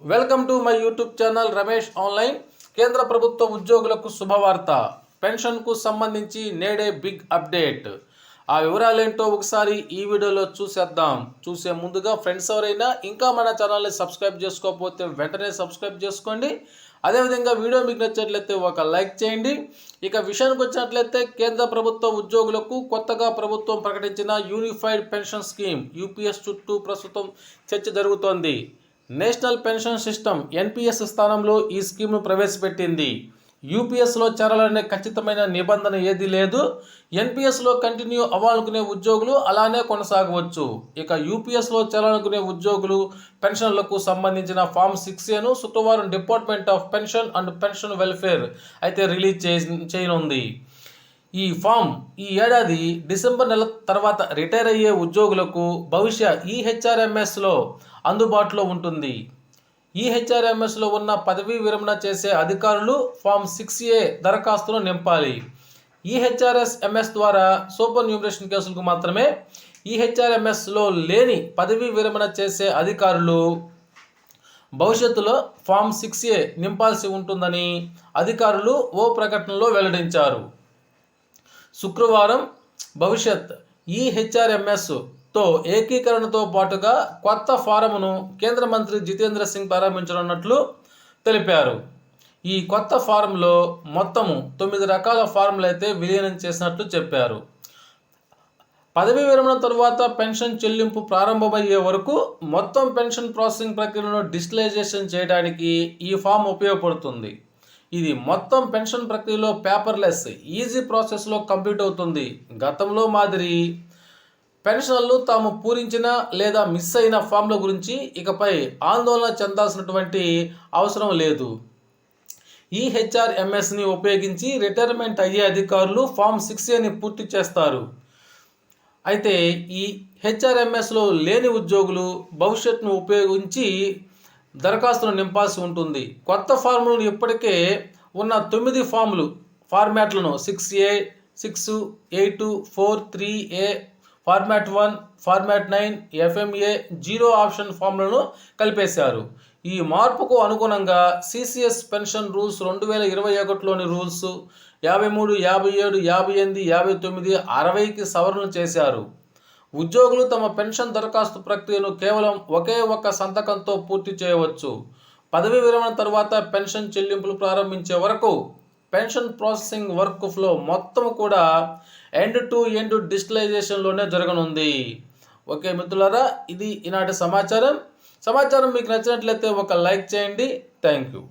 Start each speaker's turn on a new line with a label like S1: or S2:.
S1: Welcome to my YouTube channel Ramesh online. కేంద్ర ప్రభుత్వ ఉద్యోగులకు శుభవార్త. పెన్షన్కు సంబంధించి నేడే బిగ్ అప్డేట్. ఆ వివరాలేంటో ఒకసారి ఈ వీడియోలో చూసేద్దాం. చూసే ముందుగా ఫ్రెండ్స్ ఎవరైనా ఇంకా మన ఛానల్ని సబ్స్క్రైబ్ చేసుకోకపోతే వెంటనే సబ్స్క్రైబ్ చేసుకోండి. అదేవిధంగా వీడియో మీకు నచ్చినట్లయితే ఒక లైక్ చేయండి. ఇక విషయానికి వచ్చినట్లయితే కేంద్ర ప్రభుత్వ ఉద్యోగులకు కొత్తగా ప్రభుత్వం ప్రకటించిన యూనిఫైడ్ పెన్షన్ స్కీమ్ యూపీఎస్ చుట్టూ ప్రస్తుతం చర్చ జరుగుతోంది. నేషనల్ పెన్షన్ సిస్టమ్ ఎన్పిఎస్ స్థానంలో ఈ స్కీమ్ను ప్రవేశపెట్టింది. యూపీఎస్లో చేరాలనే ఖచ్చితమైన నిబంధన ఏదీ లేదు. ఎన్పిఎస్లో కంటిన్యూ అవ్వాలనుకునే ఉద్యోగులు అలానే కొనసాగవచ్చు. ఇక యూపీఎస్లో చేరాలనుకునే ఉద్యోగులు పెన్షన్లకు సంబంధించిన ఫామ్ 6A శుక్రవారం department of pension and pension welfare అయితే రిలీజ్ చేయనుంది. ఈ ఫామ్ ఈ ఏడాది డిసెంబర్ నెల తర్వాత రిటైర్ అయ్యే ఉద్యోగులకు భవిష్య ఈహెచ్ఆర్ఎంఎస్లో అందుబాటులో ఉంటుంది. ఈహెచ్ఆర్ఎంఎస్లో ఉన్న పదవీ విరమణ చేసే అధికారులు ఫామ్ 6A దరఖాస్తును నింపాలి. ఈహెచ్ఆర్ఎంఎస్ ద్వారా సూపర్ న్యూమరేషన్ కేసులకు మాత్రమే. ఈహెచ్ఆర్ఎంఎస్లో లేని పదవీ విరమణ చేసే అధికారులు భవిష్యత్తులో ఫామ్ 6A నింపాల్సి ఉంటుందని అధికారులు ఓ ప్రకటనలో వెల్లడించారు. శుక్రవారం భవిష్యత్ ఈహెచ్ఆర్ఎంఎస్తో ఏకీకరణతో పాటుగా కొత్త ఫారంను కేంద్ర మంత్రి జితేంద్ర సింగ్ ప్రారంభించనున్నట్లు తెలిపారు. ఈ కొత్త ఫారంలో మొత్తము 9 రకాల ఫారంలు అయితే విలీనం చేసినట్లు చెప్పారు. పదవీ విరమణ తరువాత పెన్షన్ చెల్లింపు ప్రారంభమయ్యే వరకు మొత్తం పెన్షన్ ప్రాసెసింగ్ ప్రక్రియను డిజిటలైజేషన్ చేయడానికి ఈ ఫామ్ ఉపయోగపడుతుంది. ఇది మొత్తం పెన్షన్ ప్రక్రియలో పేపర్లెస్ ఈజీ ప్రాసెస్లో కంప్లీట్ అవుతుంది. గతంలో మాదిరి పెన్షన్లు తాము పూరించిన లేదా మిస్ అయిన ఫామ్ల గురించి ఇకపై ఆందోళన చెందాల్సినటువంటి అవసరం లేదు. ఈహెచ్ఆర్ఎంఎస్ని ఉపయోగించి రిటైర్మెంట్ అయ్యే అధికారులు ఫామ్ 6Aని పూర్తి చేస్తారు. అయితే ఈ హెచ్ఆర్ఎంఎస్లో లేని ఉద్యోగులు భవిష్యత్తును ఉపయోగించి దరఖాస్తును నింపాల్సి ఉంటుంది. కొత్త ఫార్ములను ఇప్పటికే ఉన్న 9 ఫార్మాట్లను 6A, 6, 8, 4, 3A, format 1, format 9, FMA, 0 option ఫామ్లను కలిపేశారు. ఈ మార్పుకు అనుగుణంగా సిసిఎస్ పెన్షన్ రూల్స్ 2021లోని రూల్స్ 53, 57, 58, 59, 60కి సవరణలు చేశారు. ఉద్యోగులు తమ పెన్షన్ దరఖాస్తు ప్రక్రియను కేవలం ఒకే ఒక్క సంతకంతో పూర్తి చేయవచ్చు. పదవీ విరమణ తర్వాత పెన్షన్ చెల్లింపులు ప్రారంభించే వరకు పెన్షన్ ప్రాసెసింగ్ వర్క్ ఫ్లో మొత్తం కూడా ఎండ్ టు ఎండ్ డిజిటలైజేషన్లోనే జరగనుంది. ఓకే మిత్రులారా, ఇది ఈనాటి సమాచారం మీకు నచ్చినట్లయితే ఒక లైక్ చేయండి. Thank you.